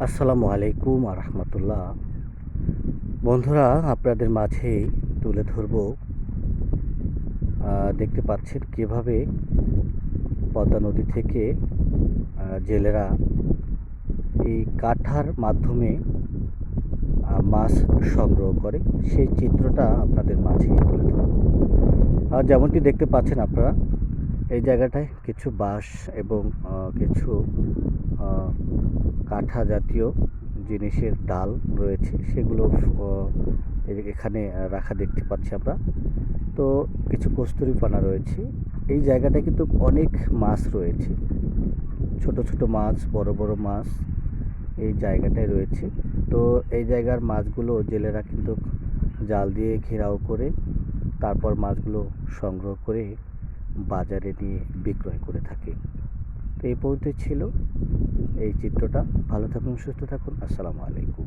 আসসালামু আলাইকুম রহমতুল্লাহ। বন্ধুরা, আপনাদের মাঝে তুলে ধরব। দেখতে পাচ্ছেন কিভাবে পদ্মা নদী থেকে জেলেরা এই কাঠার মাধ্যমে মাছ সংগ্রহ করে, সেই চিত্রটা আপনাদের মাঝে তুলে ধরব। যেমনটি দেখতে পাচ্ছেন আপনারা, এই জায়গাটায় কিছু বাঁশ এবং কিছু কাঠা জাতীয় জিনিসের ডাল রয়েছে, সেগুলো এখানে রাখা দেখতে পাচ্ছি আমরা। তো কিছু কস্তুরীপানা রয়েছে। এই জায়গাটায় কিন্তু অনেক মাছ রয়েছে, ছোট ছোট মাছ, বড় বড় মাছ এই জায়গাটায় রয়েছে। তো এই জায়গার মাছগুলো জেলেরা কিন্তু জাল দিয়ে ঘেরাও করে তারপর মাছগুলো সংগ্রহ করে বাজারে নিয়ে বিক্রয় করে থাকে। তো এই পর্যন্ত ছিল এই চিত্রটা। ভালো থাকুন, সুস্থ থাকুন। আসসালামু আলাইকুম।